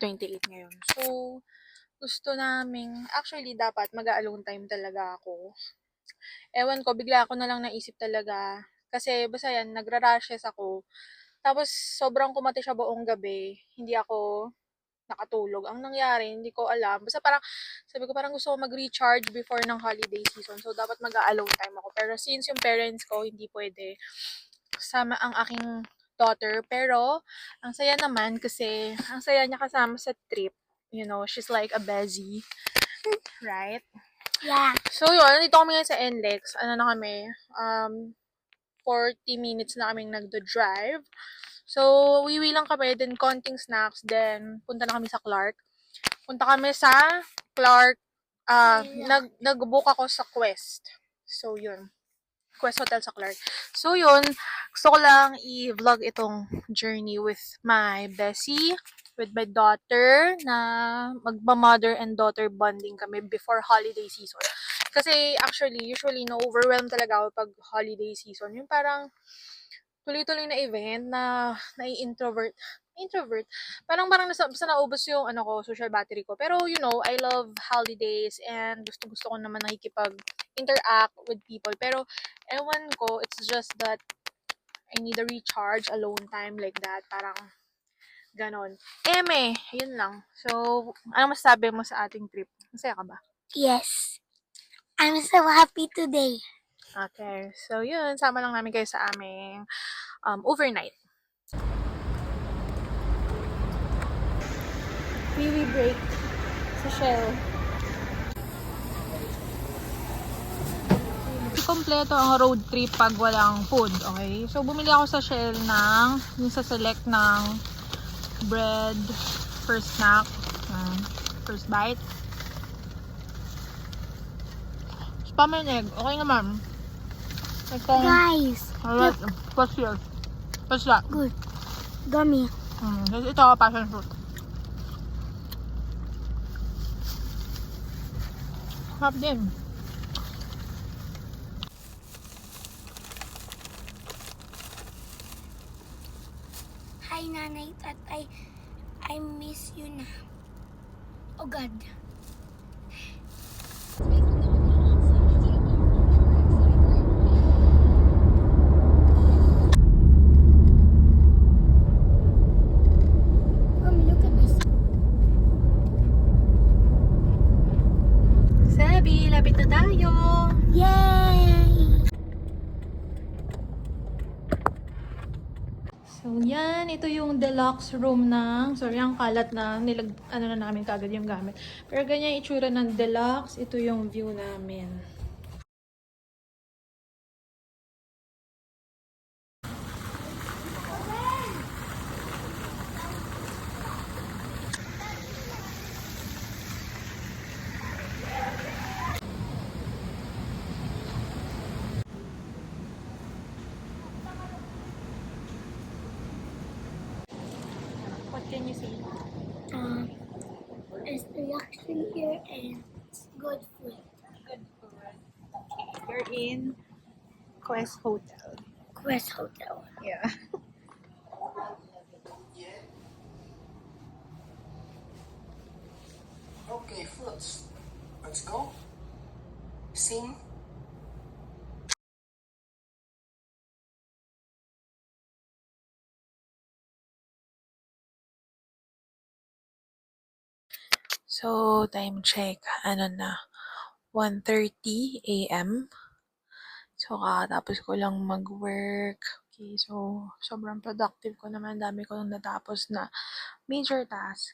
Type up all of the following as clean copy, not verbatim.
28 ngayon. So, gusto naming actually dapat mag-a-alone time talaga ako. Ewan ko, bigla ako na lang naisip talaga. Kasi basta yan, nagra-rashes ako. Tapos sobrang kumati siya buong gabi. Hindi ako nakatulog. Ang nangyari, hindi ko alam. Basta parang, sabi ko parang gusto ko mag-recharge before ng holiday season. So, dapat mag-a-alone time ako. Pero since yung parents ko, hindi pwede kasama ang aking daughter. Pero, ang saya naman kasi, ang saya niya kasama sa trip. You know, she's like a busy, right? Yeah. So, yun, nandito kami ngayon sa NLEX. Ano na kami, 40 minutes na kaming nagdo-drive. So, wiwi lang kami, then konting snacks, then punta na kami sa Clark. Punta kami sa Clark, nag-book ako sa Quest. So, yun. Quest Hotel sa Clark. So, yun. Gusto ko lang i-vlog itong journey with my bestie, with my daughter, na magma-mother and daughter bonding kami before holiday season. Kasi, actually, usually, na-overwhelm talaga ako pag holiday season. Yung parang, tuloy-tuloy na event na introvert. Parang basta naubos yung social battery ko. Pero you know, I love holidays and gusto ko naman nakikipag-interact with people. Pero ewan ko, it's just that I need a recharge, alone time like that. Parang ganon. Eme, yun lang. So, ano masasabi mo sa ating trip? Masaya ka ba? Yes. I'm so happy today. Okay. So, yun. Sama lang namin kayo sa aming overnight. Kiwi break sa Shell. Kompleto ang road trip pag walang food, okay? So, bumili ako sa Shell ng, yung sa select ng bread, first snack, first bite. Spam and egg, okay naman. Itong, Guys, alright, what's yours? What's that? good. Gummy. Ito, passion fruit. Harap din. Hi, Nanay, Tatay. I miss you na. Oh, God. Mommy, look at this. Sabi, lapit na tayo. Yay! So, yan. Ito yung deluxe room ng, sorry, ang kalat na, na namin kagad yung gamit. Pero ganyan yung itsura ng deluxe. Ito yung view namin. What can you see? It's relaxing here and it's good food. Good food. Okay, you're in Quest Hotel. Quest Hotel. Yeah. Okay, Foots, let's go. Sing. So, time check. Ano na? 1:30 a.m. So, kakatapos ko lang mag-work. Okay, so, sobrang productive ko naman. Dami ko lang natapos na major task.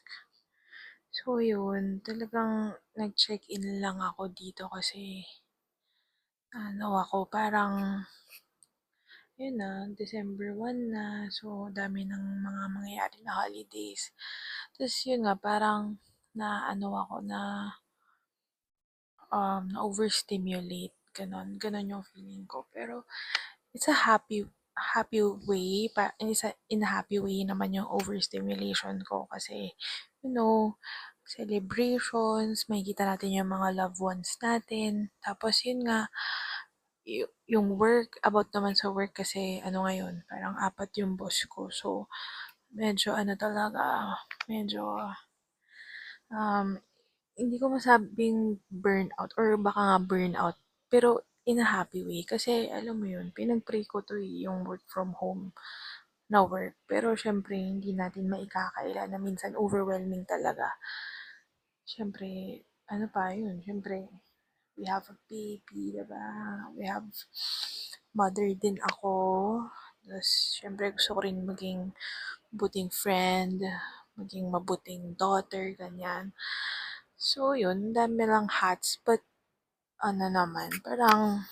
So, yun. Talagang nag-check-in lang ako dito kasi ako parang yun na, December 1 na. So, dami ng mga mangyayari na holidays. Tapos, yun nga, parang ako na overstimulate. Ganon yung feeling ko. Pero, it's a happy way, in a happy way naman yung overstimulation ko kasi, you know, celebrations, makikita natin yung mga loved ones natin. Tapos yun nga, yung work, about naman sa work kasi ngayon, parang 4 yung boss ko. So, medyo talaga, medyo Um, hindi ko masabing burnout or baka nga burnout, pero in a happy way. Kasi alam mo yun, pinag-pray ko to yung work from home na work. Pero syempre, hindi natin maikakaila na minsan overwhelming talaga. Syempre, ano pa yun? Syempre, we have a baby, diba? We have mother din ako. Tapos, syempre, gusto ko rin maging buting friend, maging mabuting daughter, ganyan. So, yun, dami lang hats. But, ano naman, parang,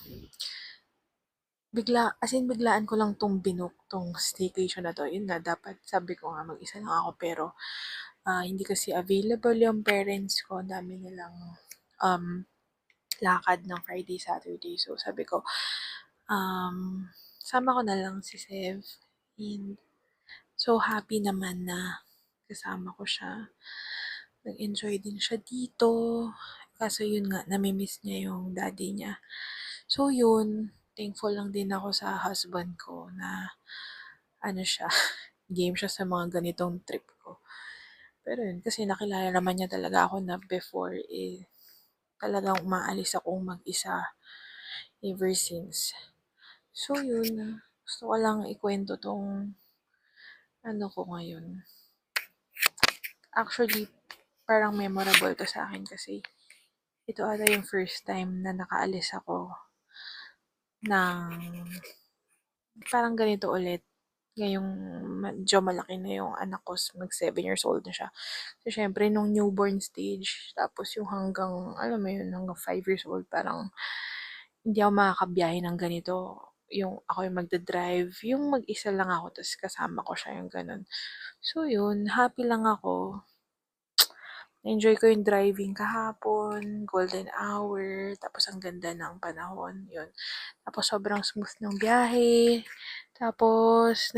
biglaan ko lang tong binook, tong staycation na to. Yun na, dapat, sabi ko nga, mag-isa lang ako, pero, hindi kasi available yung parents ko. Ang dami nilang, um, lakad ng Friday, Saturday. So, sabi ko, um, sama ko na lang si Sev. And, so happy naman na kasama ko siya. Nag-enjoy din siya dito. Kaso yun nga, namimiss niya yung daddy niya. So yun, thankful lang din ako sa husband ko na ano siya, game siya sa mga ganitong trip ko. Pero yun, kasi nakilala naman niya talaga ako na before talagang umaalis akong mag-isa ever since. So yun, gusto ko lang ikwento tong ano ko ngayon. Actually, parang memorable to sa akin kasi ito ata yung first time na nakaalis ako ng parang ganito ulit. Ngayong medyo malaki na yung anak ko, mag 7 years old na siya. So, syempre, nung newborn stage, tapos yung hanggang, alam mo yun, hanggang 5 years old, parang hindi ako makakabiyahe ng ganito. Yung ako yung magdadrive, yung mag-isa lang ako, tapos kasama ko siya, yung ganun. So, yun, happy lang ako. Enjoy ko yung driving kahapon, golden hour, tapos ang ganda ng panahon, yun. Tapos sobrang smooth ng biyahe. Tapos,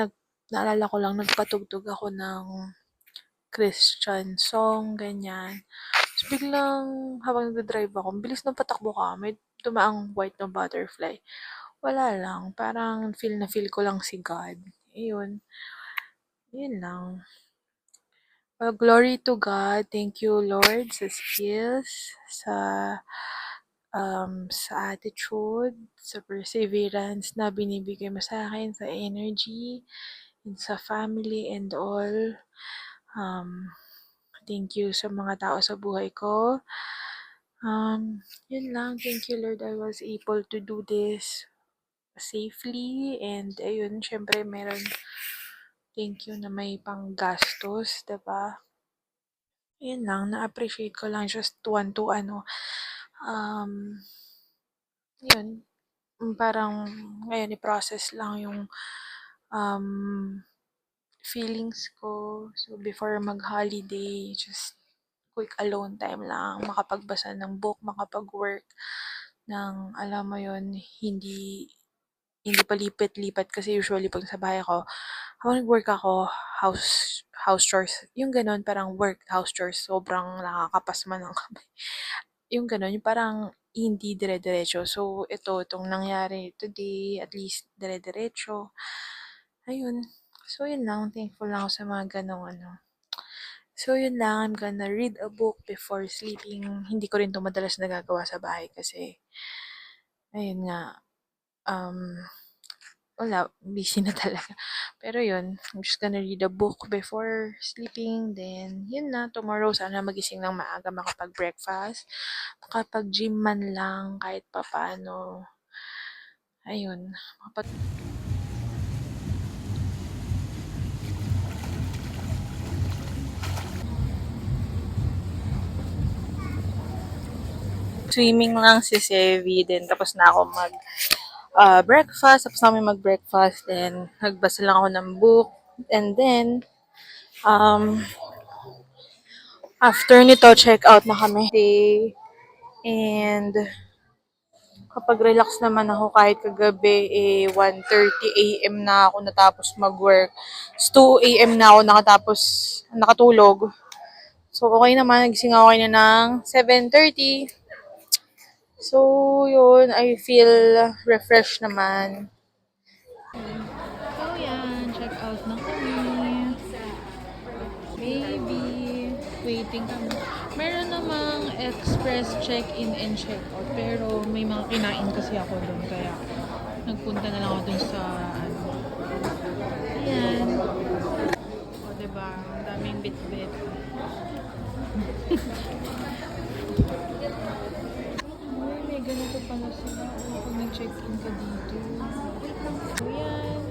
naalala ko lang, nagpatugtog ako ng Christian song, ganyan. Tapos biglang, habang nagdadrive ako, ang bilis ng patakbo ka, may tumaang white na butterfly. Wala lang, parang feel ko lang si God. Ayun, yun lang. Well, glory to God. Thank you, Lord, sa skills, sa attitude, sa perseverance na binibigay mo sa akin, sa energy, and sa family and all. Um, thank you sa mga tao sa buhay ko. Yun lang. Thank you, Lord, I was able to do this safely. And ayun, syempre meron thank you na may panggastos, diba? Yun lang, na-appreciate ko lang just one to ano, um, yun, parang ngayon i-process lang yung um, feelings ko. So, before mag-holiday, just quick alone time lang, makapagbasa ng book, makapag-work ng, alam mo yun, hindi hindi palipit-lipat kasi usually pag sa bahay ako, habang nag-work ako, house chores, yung ganun, parang work, house chores, sobrang nakakapasma ng kamay. Yung gano'n, yung parang hindi dire-diretso. So, itong nangyari today, at least dire-diretso. Ayun. So, yun lang. Thankful lang ako sa mga ganong ano. So, yun lang. I'm gonna read a book before sleeping. Hindi ko rin to madalas nagagawa sa bahay kasi, ayun nga, um, wala, busy na talaga. Pero yun, I'm just gonna read a book before sleeping. Then, yun na, tomorrow sana magising ng maaga, makapag-breakfast, makapag-gym man lang kahit papaano. Ayun, swimming lang si Sevi, then tapos na ako breakfast, tapos namin mag-breakfast, then nagbasa lang ako ng book, and then, um, after nito, check out na kami day, and kapag relax naman ako kahit kagabi, 1:30 a.m. na ako natapos mag-work. 2 a.m. na ako nakatulog. So, okay naman. Nagising ako kayo ng 7:30. So, yun. I feel refreshed naman. So, yan. Check out na kami. Baby. Waiting check-in kami. Meron namang express check-in and check-out. Pero may mga kinain kasi ako doon. Kaya nagpunta na lang ako doon sa ano. Ayan. O, diba? Ang daming bit-bit. Ay, may ganito pala sila. Kung nag-check-in ka dito. Ayan.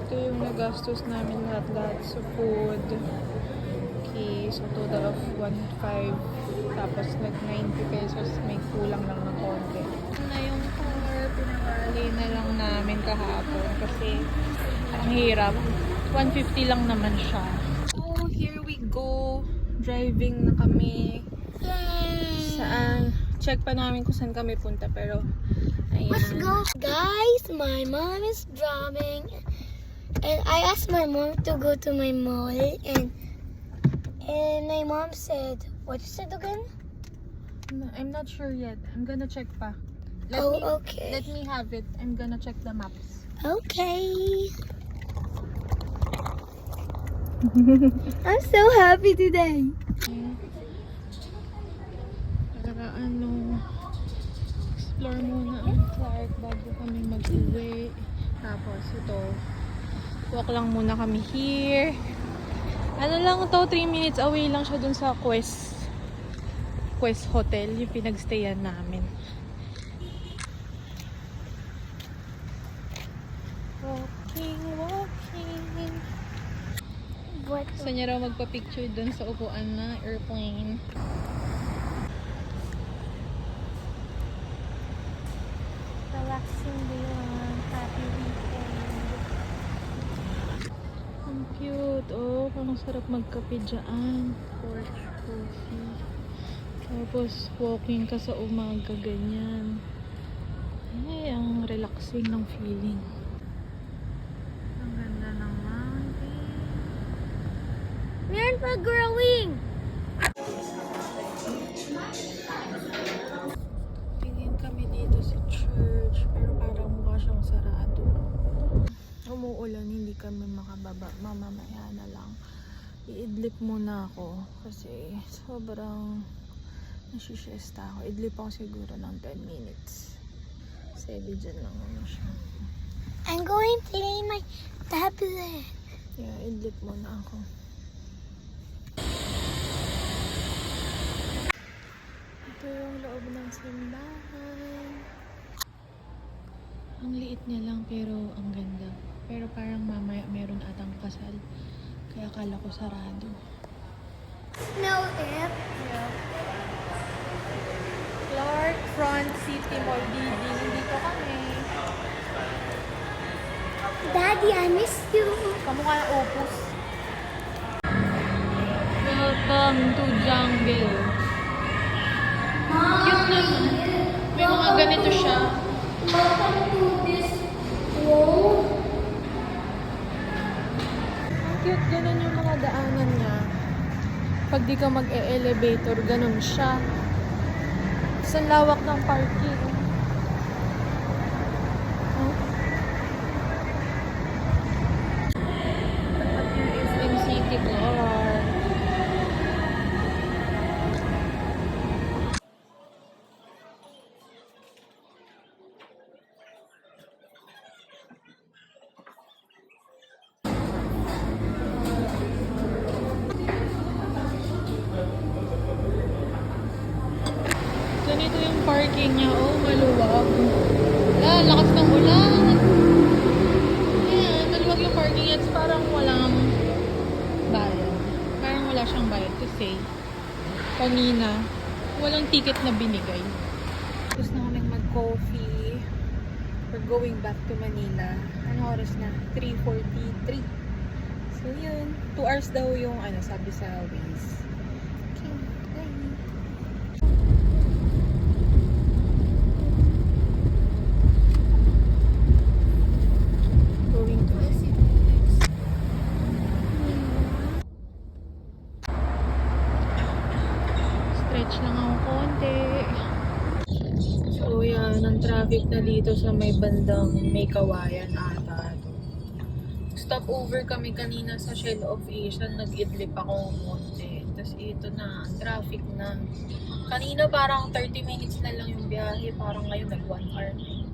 Ito yung nagastos namin lahat-lahat sa food. Okay, so total of 1.5. Tapos nag-90 pesos. May kulang lang ng konti. Na yung car, pinakali na lang namin kahapon kasi ang hirap. 150 lang naman siya. Oh, here we go. Driving na kami. Yay! Saan? Check pa namin kung saan kami punta pero ayan. Let's go. Guys, my mom is driving. And I asked my mom to go to my mall. And my mom said, what is it again? I'm not sure yet. I'm gonna check pa. Okay. Let me have it. I'm gonna check the maps. Okay. I'm so happy today. Para explore muna ang Clark bago kami mag-uwi. Tapos ito, walk lang muna kami here. Ano lang to, 3 minutes away lang siya dun sa Quest Hotel, yung pinagstayan namin. Walking. What? Gusto niya raw magpa-picture dun sa upuan na airplane. Relaxing day lang. Happy weekend. Ang cute. Oh, parang sarap magkape dyan. Porch coffee. Tapos walking ka sa umaga, ganyan. Ay, ang relaxing ng feeling. Ang ganda ng mountain. Meron pa growing. Tingin kami dito sa church, pero parang mukha siyang sarado. Umuulan, hindi kami makababa. Mamamaya na lang. Iidlip muna ako kasi sobrang nasisiesta ako. Idlip ako siguro ng 10 minutes. Sabi dyan lang ano siya. I'm going to play my tablet. Yeah, idlip muna ako. Ito yung loob ng simbahan. Ang liit niya lang pero ang ganda. Pero parang mamaya meron atang kasal. Kaya akala ko sarado. Snow it. Yeah. Clark Front City Mall Didi. Dito kami. Daddy, I miss you. Kamukha ng opus. Welcome to jungle. Cute naman. May mga ganito siya. Welcome to this wall. Ang cute, ganun yung mga daanan niya. Pag di ka mag-e-elevator, ganun siya. Sa lawak ng parking. Oh. At yung SM City Car. Ganito yung parking niya. Oh, maluwag. Ah, lakas ng ulan. Ayan, maluwag yung parking niya. Parang walang bayad. Parang wala siyang bayad kasi kanina walang ticket na binigay. Tapos na kaming mag-coffee. We're going back to Manila. Ano oras na? 3:43. So yun. 2 hours daw yung sabi sa Waze. Okay, bye. Going to SCTX. Stretch lang ako konti. So yan, ang traffic na dito sa may bandang may kawayan ata. Stop over kami kanina sa Shell of Asia. Nag-idlip ako konti. Tapos Tapos ito na, traffic na. Kanina parang 30 minutes na lang yung biyahe. Parang ngayon nag 1 hour na.